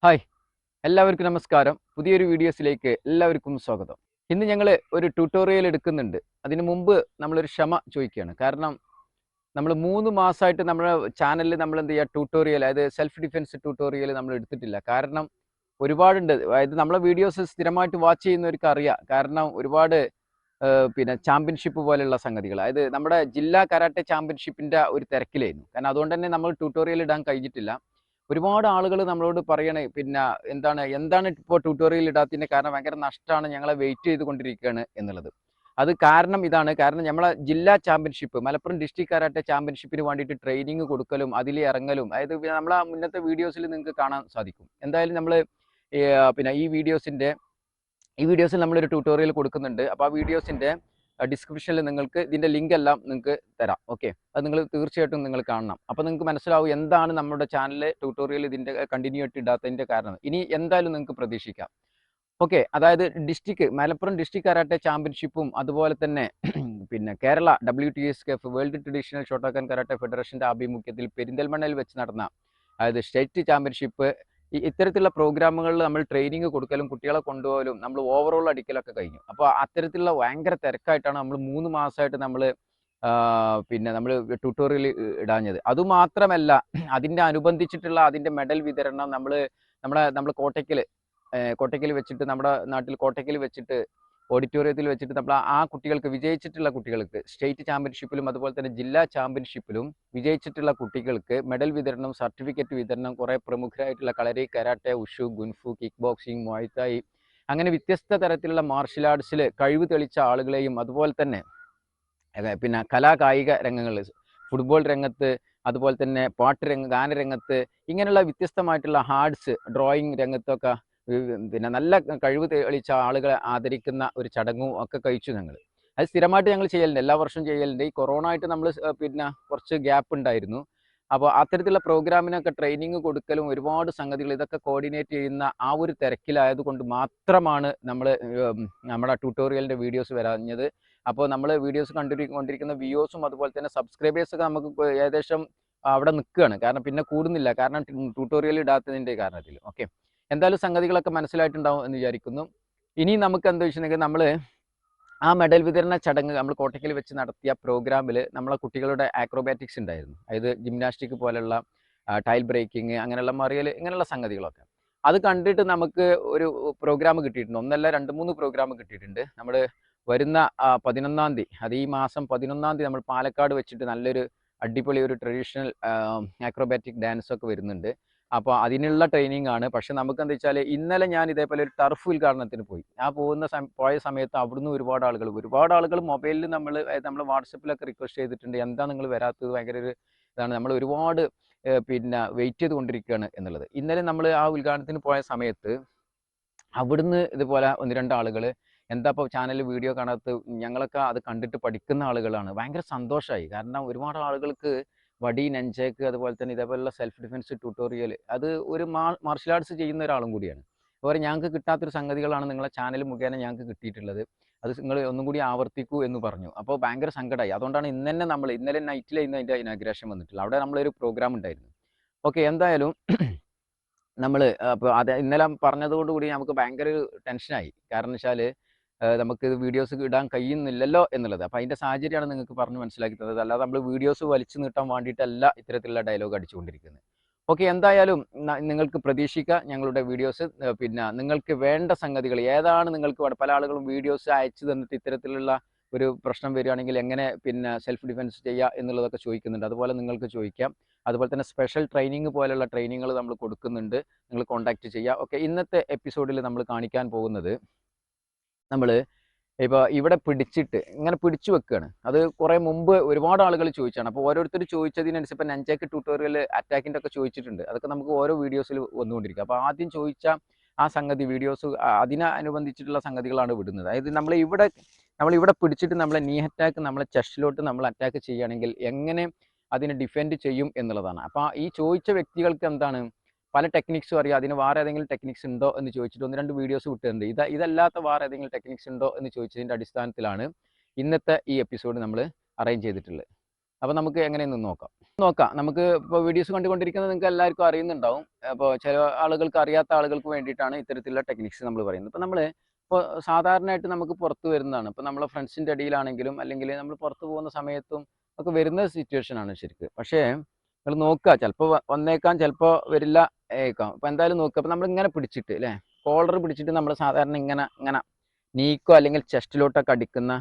Hi എല്ലാവർക്കും നമസ്കാരം. പുതിയൊരു വീഡിയോസിലേക്ക് എല്ലാവർക്കും സ്വാഗതം. ഇന്ന് ഞങ്ങൾ ഒരു ട്യൂട്ടോറിയൽ എടുക്കുന്നുണ്ട്. അതിനു മുമ്പ് നമ്മളൊരു ക്ഷമ ചോദിക്കുകയാണ്. കാരണം നമ്മൾ 3 മാസമായിട്ട് നമ്മുടെ ചാനലിൽ നമ്മൾ എന്ത് ചെയ്യുക, ട്യൂട്ടോറിയൽ, അതായത് സെൽഫ് ഡിഫെൻസ് ട്യൂട്ടോറിയൽ നമ്മൾ എടുത്തിട്ടില്ല. കാരണം ഒരുപാടുണ്ട്. അതായത് നമ്മളെ വീഡിയോസ് സ്ഥിരമായിട്ട് വാച്ച് ചെയ്യുന്നവർക്ക് അറിയാം. കാരണം ഒരുപാട് പിന്നെ ചാമ്പ്യൻഷിപ്പ് പോലെയുള്ള സംഗതികൾ, അതായത് നമ്മുടെ ജില്ലാ കരാട്ടെ ചാമ്പ്യൻഷിപ്പിൻ്റെ ഒരു തിരക്കിലായിരുന്നു. കാരണം അതുകൊണ്ട് തന്നെ നമ്മൾ ട്യൂട്ടോറിയൽ ഇടാൻ കഴിഞ്ഞിട്ടില്ല. ഒരുപാട് ആളുകൾ നമ്മളോട് പറയണേ, പിന്നെ എന്താണ് ഇപ്പോൾ ട്യൂട്ടോറിയൽ ഇടാത്തതിൻ്റെ കാരണം, ഭയങ്കര നഷ്ടമാണ്, ഞങ്ങളെ വെയിറ്റ് ചെയ്തുകൊണ്ടിരിക്കുകയാണ് എന്നുള്ളത്. അത് കാരണം ഇതാണ്. കാരണം നമ്മളെ ജില്ലാ ചാമ്പ്യൻഷിപ്പ്, മലപ്പുറം ഡിസ്ട്രിക്ട് കരാട്ടെ ചാമ്പ്യൻഷിപ്പിന് വേണ്ടിയിട്ട് ട്രെയിനിങ് കൊടുക്കലും അതിൽ ഇറങ്ങലും, അതായത് നമ്മളെ മുന്നത്തെ വീഡിയോസിൽ നിങ്ങൾക്ക് കാണാൻ സാധിക്കും. എന്തായാലും നമ്മൾ പിന്നെ ഈ വീഡിയോസിൽ നമ്മളൊരു ട്യൂട്ടോറിയൽ കൊടുക്കുന്നുണ്ട്. അപ്പോൾ ആ വീഡിയോസിൻ്റെ ഡിസ്ക്രിപ്ഷനിൽ നിങ്ങൾക്ക് ഇതിൻ്റെ ലിങ്ക് എല്ലാം നിങ്ങൾക്ക് തരാം. ഓക്കെ, അത് നിങ്ങൾ തീർച്ചയായിട്ടും നിങ്ങൾ കാണണം. അപ്പോൾ നിങ്ങൾക്ക് മനസ്സിലാവും എന്താണ് നമ്മുടെ ചാനലിലെ ട്യൂട്ടോറിയൽ ഇതിൻ്റെ കണ്ടിന്യൂ ആയിട്ട് ഇടാത്തതിൻ്റെ കാരണം. ഇനി എന്തായാലും നിങ്ങൾക്ക് പ്രതീക്ഷിക്കാം. ഓക്കെ, അതായത് മലപ്പുറം ഡിസ്ട്രിക്ട് കരാട്ടെ ചാമ്പ്യൻഷിപ്പും അതുപോലെ തന്നെ പിന്നെ Kerala WTSKF world traditional shotokan karate ഫെഡറേഷൻ്റെ ആഭിമുഖ്യത്തിൽ പെരിന്തൽമണ്ണയിൽ വെച്ച് നടന്ന, അതായത് സ്റ്റേറ്റ് ചാമ്പ്യൻഷിപ്പ്, ഇത്തരത്തിലുള്ള പ്രോഗ്രാമുകളിൽ നമ്മൾ ട്രെയിനിങ് കൊടുക്കലും കുട്ടികളെ കൊണ്ടുപോകലും നമ്മൾ ഓവറോൾ അടിക്കലൊക്കെ കഴിഞ്ഞു. അപ്പോൾ അത്തരത്തിലുള്ള ഭയങ്കര തിരക്കായിട്ടാണ് നമ്മൾ 3 മാസമായിട്ട് നമ്മൾ പിന്നെ നമ്മൾ ട്യൂട്ടോറിയൽ ഇടാഞ്ഞത്. അതുമാത്രമല്ല, അതിൻ്റെ അനുബന്ധിച്ചിട്ടുള്ള അതിൻ്റെ മെഡൽ വിതരണം നമ്മൾ കോട്ടയ്ക്കൽ വെച്ചിട്ട്, നമ്മുടെ നാട്ടിൽ കോട്ടയ്ക്കൽ വെച്ചിട്ട്, ഓഡിറ്റോറിയത്തിൽ വെച്ചിട്ട് നമ്മൾ ആ കുട്ടികൾക്ക്, വിജയിച്ചിട്ടുള്ള കുട്ടികൾക്ക്, സ്റ്റേറ്റ് ചാമ്പ്യൻഷിപ്പിലും അതുപോലെ തന്നെ ജില്ലാ ചാമ്പ്യൻഷിപ്പിലും വിജയിച്ചിട്ടുള്ള കുട്ടികൾക്ക് മെഡൽ വിതരണം, സർട്ടിഫിക്കറ്റ് വിതരണം, കുറേ പ്രമുഖരായിട്ടുള്ള കളരി, karate, wushu, ഗുൻഫു, kick boxing, Muay, അങ്ങനെ വ്യത്യസ്ത തരത്തിലുള്ള മാർഷൽ ആർട്സിൽ കഴിവ് തെളിച്ച ആളുകളെയും, അതുപോലെ തന്നെ പിന്നെ കലാകായിക രംഗങ്ങളിൽ, ഫുട്ബോൾ രംഗത്ത്, അതുപോലെ തന്നെ ഗാനരംഗത്ത്, ഇങ്ങനെയുള്ള വ്യത്യസ്തമായിട്ടുള്ള ഡ്രോയിങ് രംഗത്തൊക്കെ പിന്നെ നല്ല കഴിവ് തെളിയിച്ച ആളുകളെ ആദരിക്കുന്ന ഒരു ചടങ്ങും ഒക്കെ കഴിച്ചു ഞങ്ങൾ. അത് സ്ഥിരമായിട്ട് ഞങ്ങൾ ചെയ്യലുണ്ട്, എല്ലാ വർഷവും ചെയ്യലുണ്ട്. ഈ കൊറോണ ആയിട്ട് നമ്മൾ പിന്നെ കുറച്ച് ഗ്യാപ്പ് ഉണ്ടായിരുന്നു. അപ്പോൾ അത്തരത്തിലുള്ള പ്രോഗ്രാമിനൊക്കെ ട്രെയിനിങ് കൊടുക്കലും ഒരുപാട് സംഗതികൾ ഇതൊക്കെ കോർഡിനേറ്റ് ചെയ്യുന്ന ആ ഒരു തിരക്കിലായതുകൊണ്ട് മാത്രമാണ് നമ്മുടെ ട്യൂട്ടോറിയലിൻ്റെ വീഡിയോസ് വരാഞ്ഞത്. അപ്പോൾ നമ്മൾ വീഡിയോസ് കൊണ്ടിരിക്കുന്ന വ്യൂവേഴ്സും അതുപോലെ തന്നെ സബ്സ്ക്രൈബേഴ്സൊക്കെ നമുക്ക് ഏകദേശം അവിടെ നിൽക്കുകയാണ്. കാരണം പിന്നെ കൂടുന്നില്ല, കാരണം ട്യൂട്ടോറിയൽ ഇടാത്തതിൻ്റെ കാരണത്തിൽ. ഓക്കെ, എന്തായാലും സംഗതികളൊക്കെ മനസ്സിലായിട്ടുണ്ടാവും എന്ന് വിചാരിക്കുന്നു. ഇനി നമുക്ക് എന്താ വെച്ചിട്ടുണ്ടെങ്കിൽ, നമ്മൾ ആ മെഡൽ വിതരണ ചടങ്ങ് നമ്മൾ കോട്ടയ്ക്കൽ വെച്ച് നടത്തിയ പ്രോഗ്രാമിൽ നമ്മളെ കുട്ടികളുടെ ആക്രോബാറ്റിക്സ് ഉണ്ടായിരുന്നു. അതായത് ജിംനാസ്റ്റിക് പോലുള്ള ടൈൽ ബ്രേക്കിംഗ്, അങ്ങനെയുള്ള മറിയൽ, ഇങ്ങനെയുള്ള സംഗതികളൊക്കെ. അത് കണ്ടിട്ട് നമുക്ക് ഒരു പ്രോഗ്രാം കിട്ടിയിട്ടുണ്ട്. ഒന്നല്ല 2-3 പ്രോഗ്രാം കിട്ടിയിട്ടുണ്ട്. നമ്മൾ വരുന്ന 11-ാം തീയതി, അത് ഈ മാസം 11-ാം തീയതി, നമ്മൾ പാലക്കാട് വെച്ചിട്ട് നല്ലൊരു അടിപൊളി ഒരു ട്രഡീഷണൽ ആക്രോബാറ്റിക് ഡാൻസ് ഒക്കെ വരുന്നുണ്ട്. അപ്പോൾ അതിനുള്ള ട്രെയിനിങ് ആണ്. പക്ഷെ നമുക്ക് എന്താ വെച്ചാൽ, ഇന്നലെ ഞാൻ ഇതേപോലെ ഒരു ടർഫ് ഉദ്ഘാടനത്തിന് പോയി. ആ പോയ സമയത്ത് അവിടുന്ന് ഒരുപാട് ആളുകൾ മൊബൈലിൽ നമ്മൾ വാട്സപ്പിലൊക്കെ റിക്വസ്റ്റ് ചെയ്തിട്ടുണ്ട്, എന്താ നിങ്ങൾ വരാത്തത്, ഭയങ്കര ഒരു ഇതാണ്, നമ്മൾ ഒരുപാട് പിന്നെ വെയിറ്റ് ചെയ്തുകൊണ്ടിരിക്കുകയാണ് എന്നുള്ളത്. ഇന്നലെ നമ്മൾ ആ ഉദ്ഘാടനത്തിന് പോയ സമയത്ത് അവിടുന്ന് ഇതുപോലെ 1-2 ആളുകൾ, എന്താ ഇപ്പോൾ ചാനലിൽ വീഡിയോ കാണാത്ത, ഞങ്ങളൊക്കെ അത് കണ്ടിട്ട് പഠിക്കുന്ന ആളുകളാണ്. ഭയങ്കര സന്തോഷമായി. കാരണം ഒരുപാട് ആളുകൾക്ക് വടി, നെഞ്ചേക്ക്, അതുപോലെ തന്നെ ഇതേപോലുള്ള സെൽഫ് ഡിഫെൻസ് ട്യൂട്ടോറിയൽ, അത് ഒരു മാർഷൽ ആർട്സ് ചെയ്യുന്ന ഒരാളും കൂടിയാണ്. അതുപോലെ ഞങ്ങൾക്ക് കിട്ടാത്തൊരു സംഗതികളാണ് നിങ്ങളെ ചാനൽ മുഖേന ഞങ്ങൾക്ക് കിട്ടിയിട്ടുള്ളത്. അത് നിങ്ങൾ ഒന്നും കൂടി ആവർത്തിക്കൂ എന്ന് പറഞ്ഞു. അപ്പോൾ ഭയങ്കര സങ്കടമായി. അതുകൊണ്ടാണ് ഇന്നലെ നൈറ്റിലായിരുന്നു അതിൻ്റെ ഇനാഗ്രേഷൻ വന്നിട്ടുള്ളത്. അവിടെ നമ്മളൊരു പ്രോഗ്രാം ഉണ്ടായിരുന്നു. ഓക്കെ, എന്തായാലും നമ്മൾ അപ്പോൾ അത് ഇന്നലെ പറഞ്ഞതോടുകൂടി നമുക്ക് ഭയങ്കര ഒരു ടെൻഷനായി. കാരണം വെച്ചാൽ നമുക്ക് വീഡിയോസ് ഇടാൻ കഴിയുന്നില്ലല്ലോ എന്നുള്ളത്. അപ്പോൾ അതിൻ്റെ സാഹചര്യമാണ് നിങ്ങൾക്ക് പറഞ്ഞ് മനസ്സിലാക്കി തന്നത്. അല്ലാതെ നമ്മൾ വീഡിയോസ് വലിച്ചു നീട്ടാൻ വേണ്ടിയിട്ടല്ല ഇത്തരത്തിലുള്ള ഡയലോഗ് അടിച്ചുകൊണ്ടിരിക്കുന്നത്. ഓക്കെ, എന്തായാലും നിങ്ങൾക്ക് പ്രതീക്ഷിക്കുക ഞങ്ങളുടെ വീഡിയോസ്. പിന്നെ നിങ്ങൾക്ക് വേണ്ട സംഗതികൾ ഏതാണ്, നിങ്ങൾക്ക് പല ആളുകളും വീഡിയോസ് അയച്ചു തന്നിട്ട് ഇത്തരത്തിലുള്ള ഒരു പ്രശ്നം വരികയാണെങ്കിൽ എങ്ങനെ പിന്നെ സെൽഫ് ഡിഫെൻസ് ചെയ്യുക എന്നുള്ളതൊക്കെ ചോദിക്കുന്നുണ്ട്. അതുപോലെ നിങ്ങൾക്ക് ചോദിക്കാം. അതുപോലെ തന്നെ സ്പെഷ്യൽ ട്രെയിനിങ് പോലെയുള്ള ട്രെയിനിങ്ങുകൾ നമ്മൾ കൊടുക്കുന്നുണ്ട്. നിങ്ങൾ കോൺടാക്റ്റ് ചെയ്യുക. ഓക്കെ, ഇന്നത്തെ എപ്പിസോഡിൽ നമ്മൾ കാണിക്കാൻ പോകുന്നത്, നമ്മൾ ഇപ്പോൾ ഇവിടെ ഇങ്ങനെ പിടിച്ചു വെക്കുകയാണ്. അത് കുറേ മുമ്പ് ഒരുപാട് ആളുകൾ ചോദിച്ചാണ്. അപ്പോൾ ഓരോരുത്തർ ചോദിച്ചതിനനുസരിച്ച്, ഇപ്പോൾ നെഞ്ചേക്ക് ട്യൂട്ടോറിയൽ അറ്റാക്കിൻ്റെ ഒക്കെ ചോദിച്ചിട്ടുണ്ട്. അതൊക്കെ നമുക്ക് ഓരോ വീഡിയോസിൽ വന്നുകൊണ്ടിരിക്കുക. അപ്പോൾ ആദ്യം ചോദിച്ച ആ സംഗതി വീഡിയോസ്, അതിനനുബന്ധിച്ചിട്ടുള്ള സംഗതികളാണ് വിടുന്നത്. അതായത് നമ്മളിവിടെ പിടിച്ചിട്ട് നമ്മളെ നീ അറ്റാക്ക്, നമ്മളെ ചെസ്റ്റിലോട്ട് നമ്മൾ അറ്റാക്ക് ചെയ്യുകയാണെങ്കിൽ എങ്ങനെ അതിനെ ഡിഫെൻഡ് ചെയ്യും എന്നുള്ളതാണ്. അപ്പോൾ ഈ ചോദിച്ച വ്യക്തികൾക്ക് എന്താണ്, പല ടെക്നിക്സും അറിയാം. അതിന് വേറെ ഏതെങ്കിലും ടെക്നിക്സ് ഉണ്ടോ എന്ന് ചോദിച്ചിട്ട് 1-2 വീഡിയോസ് വിട്ടിട്ടുണ്ട്. ഇതല്ലാത്ത വേറെ ഏതെങ്കിലും ടെക്നിക്സ് ഉണ്ടോ എന്ന് ചോദിച്ചതിൻ്റെ അടിസ്ഥാനത്തിലാണ് ഇന്നത്തെ ഈ എപ്പിസോഡ് നമ്മൾ അറേഞ്ച് ചെയ്തിട്ടുള്ളത്. അപ്പോൾ നമുക്ക് എങ്ങനെയെന്ന് നോക്കാം. നമുക്ക് ഇപ്പോൾ വീഡിയോസ് കണ്ടുകൊണ്ടിരിക്കുന്നത് നിങ്ങൾക്ക് എല്ലാവർക്കും അറിയുന്നുണ്ടാവും. അപ്പോൾ ചില ആളുകൾക്ക് അറിയാത്ത ആളുകൾക്ക് വേണ്ടിയിട്ടാണ് ഇത്തരത്തിലുള്ള ടെക്നിക്സ് നമ്മൾ പറയുന്നത്. ഇപ്പോൾ നമ്മൾ ഇപ്പോൾ സാധാരണയായിട്ട് നമുക്ക് പുറത്ത് വരുന്നതാണ്. ഇപ്പോൾ നമ്മളെ ഫ്രണ്ട്സിൻ്റെ ഇടയിലാണെങ്കിലും അല്ലെങ്കിൽ നമ്മൾ പുറത്ത് പോകുന്ന സമയത്തും ഒക്കെ വരുന്ന സിറ്റുവേഷനാണ് ശരിക്ക്. പക്ഷേ നിങ്ങൾ നോക്കുക, ചിലപ്പോൾ വന്നേക്കാം, ചിലപ്പോൾ വരില്ല ഏക്കാം. അപ്പോൾ എന്തായാലും നോക്കുക. അപ്പോൾ നമ്മളിങ്ങനെ പിടിച്ചിട്ട് അല്ലേ, കോളർ പിടിച്ചിട്ട് നമ്മൾ സാധാരണ ഇങ്ങനെ നീക്കോ അല്ലെങ്കിൽ ചെസ്റ്റിലോട്ടൊക്കെ അടിക്കുന്ന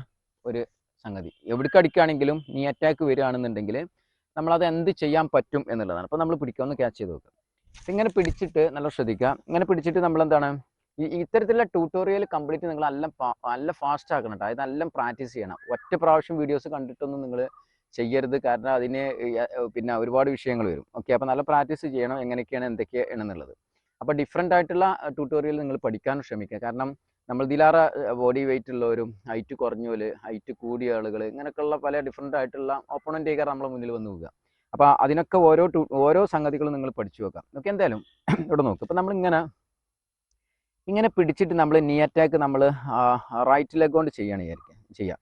ഒരു സംഗതി. എവിടേക്ക് അടിക്കുകയാണെങ്കിലും നീ അറ്റാക്ക് വരികയാണെന്നുണ്ടെങ്കിൽ നമ്മളത് എന്ത് ചെയ്യാൻ പറ്റും എന്നുള്ളതാണ്. അപ്പോൾ നമ്മൾ പിടിക്കുക, ഒന്ന് ക്യാച്ച് ചെയ്ത് നോക്കുക. ഇങ്ങനെ പിടിച്ചിട്ട് നല്ല ശ്രദ്ധിക്കുക. ഇങ്ങനെ പിടിച്ചിട്ട് നമ്മളെന്താണ് ഇത്തരത്തിലുള്ള ട്യൂട്ടോറിയൽ കംപ്ലീറ്റ് നിങ്ങൾ നല്ല ഫാസ്റ്റ് ആക്കണം കേട്ടോ. അത് നല്ല പ്രാക്ടീസ് ചെയ്യണം. ഒറ്റ പ്രാവശ്യം വീഡിയോസ് കണ്ടിട്ടൊന്നും നിങ്ങൾ ചെയ്യരുത്. കാരണം അതിന് പിന്നെ ഒരുപാട് വിഷയങ്ങൾ വരും. ഓക്കെ, അപ്പോൾ നല്ല പ്രാക്ടീസ് ചെയ്യണം എങ്ങനെയൊക്കെയാണ് എന്തൊക്കെയാണ് എന്നുള്ളത്. അപ്പോൾ ഡിഫറെൻ്റ് ആയിട്ടുള്ള ട്യൂട്ടോറിയൽ നിങ്ങൾ പഠിക്കാൻ ശ്രമിക്കുക. കാരണം നമ്മൾ ഇതിലാറെ ബോഡി വെയിറ്റ് ഉള്ളവരും ഹൈറ്റ് കുറഞ്ഞവർ, ഹൈറ്റ് കൂടിയ ആളുകൾ, ഇങ്ങനെയൊക്കെയുള്ള പല ഡിഫറെൻ്റ് ആയിട്ടുള്ള ഓപ്പണൻ്റ് നമ്മളെ മുന്നിൽ വന്ന് പോകുക. അപ്പോൾ അതിനൊക്കെ ഓരോ സംഗതികളും നിങ്ങൾ പഠിച്ചു വെക്കാം. ഓക്കെ, എന്തായാലും ഇവിടെ നോക്കുക. അപ്പോൾ നമ്മളിങ്ങനെ പിടിച്ചിട്ട് നമ്മൾ നീ അറ്റാക്ക് നമ്മൾ റൈറ്റ് ലെഗ് കൊണ്ട് ചെയ്യാം.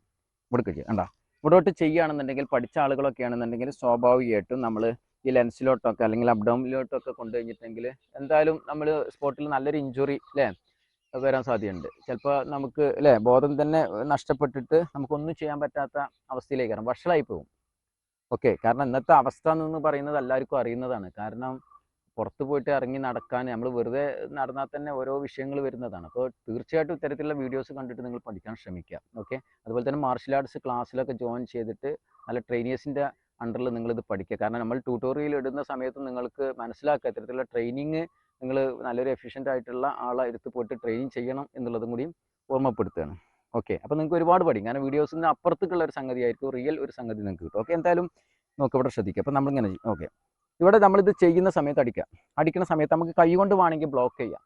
ഇവിടേക്ക് ചെയ്യുക. കണ്ടോ, ഇവിടോട്ട് ചെയ്യുകയാണെന്നുണ്ടെങ്കിൽ പഠിച്ച ആളുകളൊക്കെ ആണെന്നുണ്ടെങ്കിൽ സ്വാഭാവികമായിട്ടും നമ്മൾ ഈ ലെൻസിലോട്ടൊക്കെ അല്ലെങ്കിൽ അബ്ഡോമിനിലോട്ടൊക്കെ കൊണ്ടു കഴിഞ്ഞിട്ടുണ്ടെങ്കിൽ എന്തായാലും നമ്മൾ സ്പോട്ടിൽ നല്ലൊരു ഇഞ്ചുറി അല്ലേ വരാൻ സാധ്യതയുണ്ട്. ചിലപ്പോൾ നമുക്ക് അല്ലേ ബോധം തന്നെ നഷ്ടപ്പെട്ടിട്ട് നമുക്കൊന്നും ചെയ്യാൻ പറ്റാത്ത അവസ്ഥയിലേക്ക് വരാം, വഷളായി പോകും. ഓക്കെ, കാരണം ഇന്നത്തെ അവസ്ഥ എന്ന് പറയുന്നത് എല്ലാവർക്കും അറിയുന്നതാണ്. കാരണം പുറത്ത് പോയിട്ട് ഇറങ്ങി നടക്കാൻ നമ്മൾ വെറുതെ നടന്നാൽ തന്നെ ഓരോ വിഷയങ്ങൾ വരുന്നതാണ്. അപ്പോൾ തീർച്ചയായിട്ടും ഇത്തരത്തിലുള്ള വീഡിയോസ് കണ്ടിട്ട് നിങ്ങൾ പഠിക്കാൻ ശ്രമിക്കുക. ഓക്കെ, അതുപോലെ തന്നെ മാർഷൽ ആർട്സ് ക്ലാസ്സിലൊക്കെ ജോയിൻ ചെയ്തിട്ട് നല്ല ട്രെയിനേഴ്സിൻ്റെ അണ്ടറിൽ നിങ്ങളിത് പഠിക്കുക. കാരണം നമ്മൾ ട്യൂട്ടോറിയൽ ഇടുന്ന സമയത്ത് നിങ്ങൾക്ക് മനസ്സിലാക്കുക ഇത്തരത്തിലുള്ള ട്രെയിനിങ് നിങ്ങൾ നല്ലൊരു എഫിഷ്യൻ്റ് ആയിട്ടുള്ള ആളെ എടുത്ത് പോയിട്ട് ട്രെയിനിങ് ചെയ്യണം എന്നുള്ളതും കൂടി ഓർമ്മപ്പെടുത്തുകയാണ്. ഓക്കെ, അപ്പോൾ നിങ്ങൾക്ക് ഒരുപാട് പഠിക്കും. കാരണം വീഡിയോസിന് അപ്പുറത്തേക്കുള്ള ഒരു സംഗതി ആയിരിക്കും റിയൽ ഒരു സംഗതി നിങ്ങൾക്ക് കിട്ടും. ഓക്കെ, എന്തായാലും നോക്കുക, ഇവിടെ ശ്രദ്ധിക്കുക. അപ്പോൾ നമ്മളിങ്ങനെ ഓക്കെ, ഇവിടെ നമ്മളിത് ചെയ്യുന്ന സമയത്ത് അടിക്കുന്ന സമയത്ത് നമുക്ക് കൈ കൊണ്ട് വേണമെങ്കിൽ ബ്ലോക്ക് ചെയ്യാം,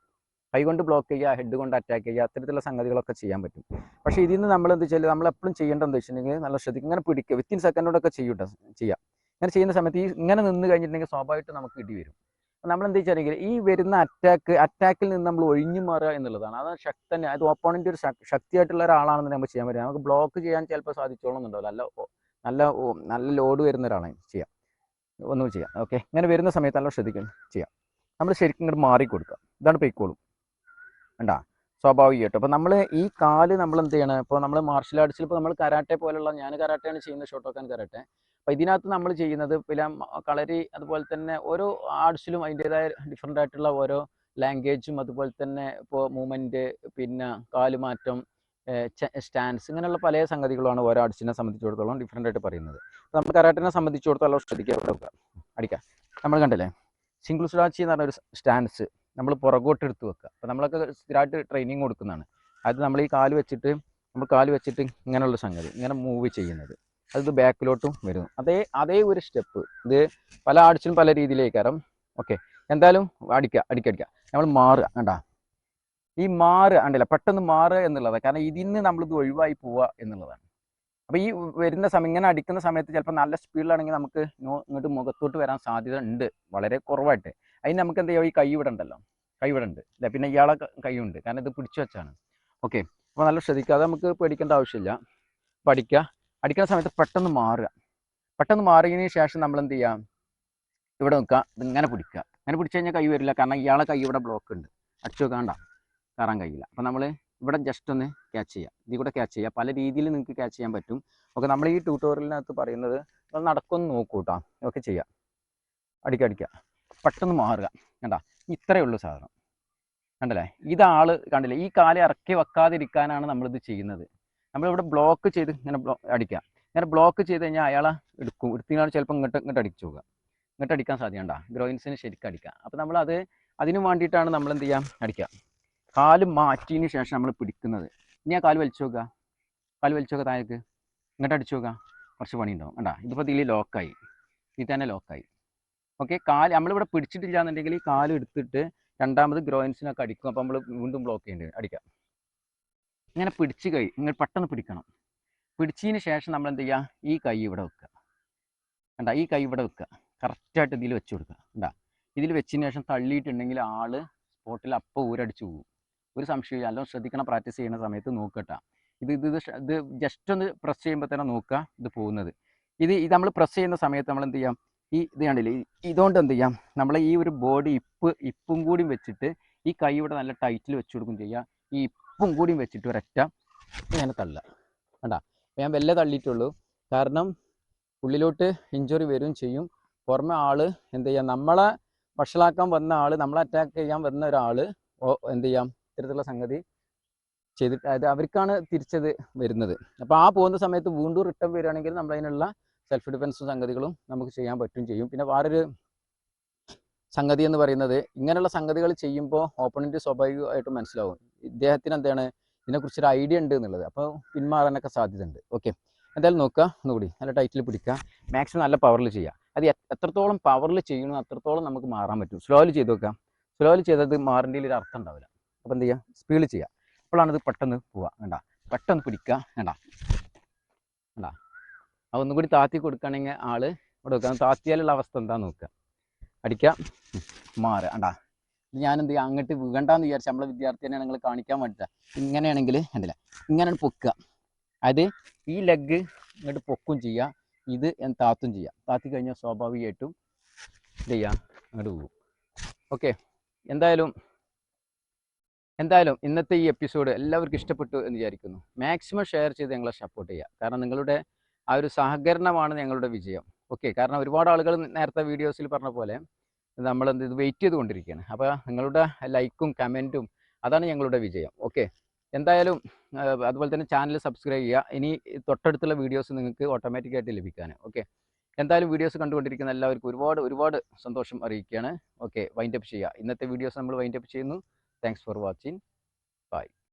ഹെഡ് കൊണ്ട് അറ്റാക്ക് ചെയ്യുക, അത്തരത്തിലുള്ള സംഗതികളൊക്കെ ചെയ്യാൻ പറ്റും. പക്ഷേ ഇതിൽ നിന്ന് നമ്മൾ എന്ത് വെച്ചാൽ നമ്മളെപ്പോഴും ചെയ്യേണ്ടതെന്ന് വെച്ചിട്ടുണ്ടെങ്കിൽ നല്ല ശ്രദ്ധിക്കുക, ഇങ്ങനെ പിടിക്കുക, വിത്തിൻ സെക്കൻഡോടൊക്കെ ചെയ്യാം. ഇങ്ങനെ ചെയ്യുന്ന സമയത്ത് ഇങ്ങനെ നിന്ന് കഴിഞ്ഞിട്ടുണ്ടെങ്കിൽ സ്വാഭാവികമായിട്ട് നമുക്ക് ഇടി വരും. നമ്മളെന്താ വെച്ചാൽ ഈ വരുന്ന അറ്റാക്കിൽ നിന്ന് നമ്മൾ ഒഴിഞ്ഞു മാറുക എന്നുള്ളതാണ്. അത് ശക്തനെ, അത് ഓപ്പോണൻ്റ് ഒരു ശക്തിയായിട്ടുള്ള ഒരാളാണെന്ന് നമുക്ക് ചെയ്യാൻ പറ്റും. നമുക്ക് ബ്ലോക്ക് ചെയ്യാൻ ചിലപ്പോൾ സാധിച്ചോളണമെന്നുണ്ടാവില്ല. നല്ല ലോഡ് വരുന്ന ഒരാളാണ് ഒന്നും ചെയ്യാം. ഓക്കെ, ഇങ്ങനെ വരുന്ന സമയത്ത് നല്ല ശ്രദ്ധിക്കും ചെയ്യാം. നമ്മൾ ശരിക്കും ഇങ്ങോട്ട് മാറിക്കൊടുക്കുക. ഇതാണ് പൊയ്ക്കോളും. വേണ്ട സ്വാഭാവികമായിട്ടും. അപ്പോൾ നമ്മൾ ഈ കാല് നമ്മൾ എന്ത് ചെയ്യണം, ഇപ്പോൾ നമ്മൾ മാർഷൽ ആർട്സിൽ ഇപ്പോൾ നമ്മൾ കരാട്ടെ പോലുള്ള, ഞാൻ കരാട്ടയാണ് ചെയ്യുന്നത്, ഷോട്ടോക്കാൻ കരാട്ടെ. അപ്പോൾ ഇതിനകത്ത് നമ്മൾ ചെയ്യുന്നത് പിന്നെ കളരി, അതുപോലെ തന്നെ ഓരോ ആർട്സിലും അതിൻ്റേതായ ഡിഫറെൻ്റ് ആയിട്ടുള്ള ഓരോ ലാംഗ്വേജും, അതുപോലെ തന്നെ ഇപ്പോൾ മൂവ്മെൻറ്റ്, പിന്നെ കാലുമാറ്റം, സ്റ്റാൻസ്, ഇങ്ങനെയുള്ള പല സംഗതികളാണ് ഓരോ ആർട്സിനെ സംബന്ധിച്ചിടത്തോളം ഡിഫറെൻ്റ് ആയിട്ട് പറയുന്നത്. അപ്പോൾ നമ്മൾ കരാട്ടിനെ സംബന്ധിച്ചിടത്തോളം ശ്രദ്ധിക്കുക, ഇവിടെ അടിക്കുക. നമ്മൾ കണ്ടില്ലേ സിംഗിൾ സുഡാച്ചി എന്ന് പറഞ്ഞൊരു സ്റ്റാൻസ് നമ്മൾ പുറകോട്ട് എടുത്ത് വെക്കുക. അപ്പോൾ നമ്മളൊക്കെ സ്ഥിരമായിട്ട് ട്രെയിനിങ് കൊടുക്കുന്നതാണ്. അത് നമ്മൾ ഈ കാല് വെച്ചിട്ട് ഇങ്ങനെയുള്ള സംഗതി ഇങ്ങനെ മൂവ് ചെയ്യുന്നത്, അത് ബാക്കിലോട്ടും വരുന്നു. അതേ ഒരു സ്റ്റെപ്പ് ഇത് പല ആർട്സിനും പല രീതിയിലേക്കാരം. ഓക്കെ, എന്തായാലും അടിക്കുക. നമ്മൾ മാറുക. കണ്ടാ, ഈ കണ്ടില്ല, പെട്ടെന്ന് മാറുക എന്നുള്ളതാണ്. കാരണം ഇതിന് നമ്മളിത് ഒഴിവായി പോവുക എന്നുള്ളതാണ്. അപ്പോൾ ഈ വരുന്ന സമയം ഇങ്ങനെ അടിക്കുന്ന സമയത്ത് ചിലപ്പോൾ നല്ല സ്പീഡിലാണെങ്കിൽ നമുക്ക് ഇങ്ങോട്ട് മുഖത്തോട്ട് വരാൻ സാധ്യത ഉണ്ട്, വളരെ കുറവായിട്ട്. അതിന് നമുക്ക് എന്ത് ചെയ്യാം, ഈ കൈ ഇവിടെ ഉണ്ട് അല്ലേ, പിന്നെ ഇയാളെ കൈയുണ്ട്, കാരണം ഇത് പിടിച്ചു വെച്ചാണ്. ഓക്കെ, അപ്പോൾ നല്ല ശ്രദ്ധിക്കുക, അത് നമുക്ക് പേടിക്കേണ്ട ആവശ്യമില്ല. അപ്പോൾ അടിക്കുന്ന സമയത്ത് പെട്ടെന്ന് മാറിയതിന് ശേഷം നമ്മൾ എന്ത് ചെയ്യാം, ഇവിടെ നിൽക്കുക, ഇതിങ്ങനെ പിടിച്ചു കഴിഞ്ഞാൽ കൈ വരില്ല, കാരണം ഇയാളെ കൈ ഇവിടെ ബ്ലോക്ക് ഉണ്ട്, അടിച്ചു വെക്കാണ്ട കയറാൻ കഴിയില്ല. അപ്പോൾ നമ്മൾ ഇവിടെ ജസ്റ്റ് ഒന്ന് ക്യാച്ച് ചെയ്യുക, ഇതിൽ കൂടെ ക്യാച്ച് ചെയ്യുക. പല രീതിയിൽ നിങ്ങൾക്ക് ക്യാച്ച് ചെയ്യാൻ പറ്റും. ഓക്കെ, നമ്മൾ ഈ ട്യൂട്ടോറിയലിനകത്ത് പറയുന്നത് നമ്മൾ നടക്കൊന്ന് നോക്കൂ കേട്ടോ. ഓക്കെ, ചെയ്യുക, അടിക്കുക, പെട്ടെന്ന് മാറുക. കണ്ടാ, ഇത്രയേ ഉള്ളൂ സാധനം. കണ്ടല്ലേ, കണ്ടില്ലേ, ഈ കാല് ഇറക്കി വെക്കാതിരിക്കാനാണ് നമ്മളിത് ചെയ്യുന്നത്. നമ്മളിവിടെ ബ്ലോക്ക് ചെയ്ത് ഇങ്ങനെ അടിക്കുക. ഇങ്ങനെ ബ്ലോക്ക് ചെയ്ത് കഴിഞ്ഞാൽ അയാളെ എടുത്തിനാണ് ചിലപ്പോൾ ഇങ്ങോട്ട് അടിച്ചു പോകുക, ഇങ്ങോട്ട് അടിക്കാൻ സാധ്യത, ഗ്രോയിൻസിന് ശരിക്കും അടിക്കുക. അപ്പോൾ നമ്മളത് അതിന് വേണ്ടിയിട്ടാണ് നമ്മൾ എന്ത് ചെയ്യാം, അടിക്കുക. കാല് മാറ്റിയതിന് ശേഷം നമ്മൾ പിടിക്കുന്നത്. ഇനി ആ കാല് വലിച്ചു നോക്കുക താഴേക്ക്, ഇങ്ങോട്ട് അടിച്ചു നോക്കുക, കുറച്ച് പണി ഉണ്ടാവും. കണ്ടാ, ഇതിപ്പോൾ ഇതിൽ ലോക്കായി. ഓക്കെ, നമ്മളിവിടെ പിടിച്ചിട്ടില്ല എന്നുണ്ടെങ്കിൽ ഈ കാല് എടുത്തിട്ട് രണ്ടാമത് ഗ്രോയിൻസിനൊക്കെ അടിക്കും. അപ്പോൾ നമ്മൾ വീണ്ടും ബ്ലോക്ക് ചെയ്യേണ്ടി അടിക്കാം. ഇങ്ങനെ ഇങ്ങനെ പെട്ടെന്ന് പിടിക്കണം. പിടിച്ചതിന് ശേഷം നമ്മൾ എന്ത് ചെയ്യുക, ഈ കൈ ഇവിടെ വെക്കുക, കറക്റ്റായിട്ട് ഇതിൽ വെച്ച് കൊടുക്കുക. കണ്ടാ, ഇതിൽ വെച്ചതിന് ശേഷം തള്ളിയിട്ടുണ്ടെങ്കിൽ ആള് സ്പോട്ടിൽ അപ്പോൾ ഊരടിച്ചു പോകും. ഒരു സംശയമില്ല. എല്ലാം ശ്രദ്ധിക്കണം, പ്രാക്ടീസ് ചെയ്യുന്ന സമയത്ത് നോക്കട്ടെ. ഇത് ജസ്റ്റ് ഒന്ന് പ്രസ് ചെയ്യുമ്പോൾ തന്നെ നോക്കുക ഇത് പോകുന്നത്. ഇത് നമ്മൾ പ്രസ് ചെയ്യുന്ന സമയത്ത് നമ്മൾ എന്ത് ചെയ്യാം, ഇത് കണ്ടില്ലേ, ഇതുകൊണ്ട് എന്ത് ചെയ്യാം, നമ്മളെ ഈ ഒരു ബോഡി ഇപ്പും കൂടി വെച്ചിട്ട് ഈ കൈ ഇവിടെ നല്ല ടൈറ്റിൽ വെച്ച് കൊടുക്കും ചെയ്യാം. ഈ ഇപ്പും കൂടിയും വെച്ചിട്ട് ഒരൊറ്റ ഇങ്ങനെ തള്ളുക. കണ്ടാ, ഞാൻ വെല്ല തള്ളിയിട്ടുള്ളൂ, കാരണം ഉള്ളിലോട്ട് ഇഞ്ചുറി വരും ചെയ്യും. പുറമെ ആള് എന്ത് ചെയ്യാം, നമ്മളെ വഷളാക്കാൻ വന്ന ആള്, നമ്മളെ അറ്റാക്ക് ചെയ്യാൻ വന്ന ഒരാൾ എന്ത് ചെയ്യാം, ഇത്തരത്തിലുള്ള സംഗതി ചെയ്തിട്ട് അത് അവർക്കാണ് തിരിച്ചത് വരുന്നത്. അപ്പോൾ ആ പോകുന്ന സമയത്ത് വീണ്ടും റിട്ടേൺ വരികയാണെങ്കിൽ നമ്മളതിനുള്ള സെൽഫ് ഡിഫെൻസും സംഗതികളും നമുക്ക് ചെയ്യാൻ പറ്റും ചെയ്യും. പിന്നെ വേറൊരു സംഗതി എന്ന് പറയുന്നത്, ഇങ്ങനെയുള്ള സംഗതികൾ ചെയ്യുമ്പോൾ ഓപ്പണൻറ്റ് സ്വാഭാവികമായിട്ടും മനസ്സിലാവും ഇദ്ദേഹത്തിന് എന്താണ് ഇതിനെക്കുറിച്ചൊരു ഐഡിയ ഉണ്ട് എന്നുള്ളത്. അപ്പോൾ പിന്മാറാനൊക്കെ സാധ്യത ഉണ്ട്. ഓക്കെ, എന്തായാലും നോക്കുക, ഒന്നുകൂടി നല്ല ടൈറ്റിൽ പിടിക്കുക, മാക്സിമം നല്ല പവറിൽ ചെയ്യുക. അത് എത്രത്തോളം പവറിൽ ചെയ്യണോ അത്രത്തോളം നമുക്ക് മാറാൻ പറ്റും. സ്ലോയിൽ ചെയ്ത് നോക്കാം, സ്ലോയിൽ ചെയ്തത് മാറേണ്ടതിൽ ഒരു അർത്ഥം ഉണ്ടാവില്ല. അപ്പോൾ എന്ത് ചെയ്യുക, സ്പീഡിൽ ചെയ്യുക, അപ്പോഴാണിത് പെട്ടെന്ന് പോവുക. വേണ്ട, പെട്ടെന്ന് പിടിക്കുക, വേണ്ട വേണ്ട. അതൊന്നും കൂടി താത്തി കൊടുക്കുകയാണെങ്കിൽ ആള് ഇവിടെ വെക്കുക, താത്തിയാലുള്ള അവസ്ഥ എന്താണെന്ന് നോക്കുക, അടിക്കുക, മാറുക. വേണ്ട, ഞാനെന്ത് ചെയ്യുക, അങ്ങോട്ട് വീകണ്ടെന്ന് വിചാരിച്ചാൽ നമ്മളെ വിദ്യാർത്ഥിനെ നിങ്ങൾ കാണിക്കാൻ വേണ്ടിയിട്ടാണ്. ഇങ്ങനെയാണെങ്കിൽ കണ്ടില്ല, ഇങ്ങനെ പൊക്കുക, അത് ഈ ലെഗ് ഇങ്ങോട്ട് പൊക്കും ചെയ്യുക, ഇത് താത്തും ചെയ്യുക. താത്തി കഴിഞ്ഞാൽ സ്വാഭാവികമായിട്ടും ഇത് ചെയ്യുക, അങ്ങോട്ട് പോകും. ഓക്കെ, എന്തായാലും ഇന്നത്തെ ഈ എപ്പിസോഡ് എല്ലാവർക്കും ഇഷ്ടപ്പെട്ടു എന്ന് വിചാരിക്കുന്നു. മാക്സിമം ഷെയർ ചെയ്ത് ഞങ്ങളെ സപ്പോർട്ട് ചെയ്യുക, കാരണം നിങ്ങളുടെ ആ ഒരു സഹകരണമാണ് ഞങ്ങളുടെ വിജയം. ഓക്കെ, കാരണം ഒരുപാട് ആളുകൾ നേരത്തെ വീഡിയോസിൽ പറഞ്ഞ പോലെ നമ്മളെന്ത് ഇത് വെയിറ്റ് ചെയ്തുകൊണ്ടിരിക്കുകയാണ്. അപ്പോൾ നിങ്ങളുടെ ലൈക്കും കമൻറ്റും അതാണ് ഞങ്ങളുടെ വിജയം. ഓക്കെ, എന്തായാലും അതുപോലെ തന്നെ ചാനൽ സബ്സ്ക്രൈബ് ചെയ്യുക, ഇനി തൊട്ടടുത്തുള്ള വീഡിയോസ് നിങ്ങൾക്ക് ഓട്ടോമാറ്റിക്കായിട്ട് ലഭിക്കാൻ. ഓക്കെ, എന്തായാലും വീഡിയോസ് കണ്ടുകൊണ്ടിരിക്കുന്ന എല്ലാവർക്കും ഒരുപാട് സന്തോഷം അറിയിക്കുകയാണ്. ഓക്കെ, വൈൻഡപ്പ് ചെയ്യുക. ഇന്നത്തെ വീഡിയോസ് നമ്മൾ വൈൻഡപ്പ് ചെയ്യുന്നു. Thanks for watching.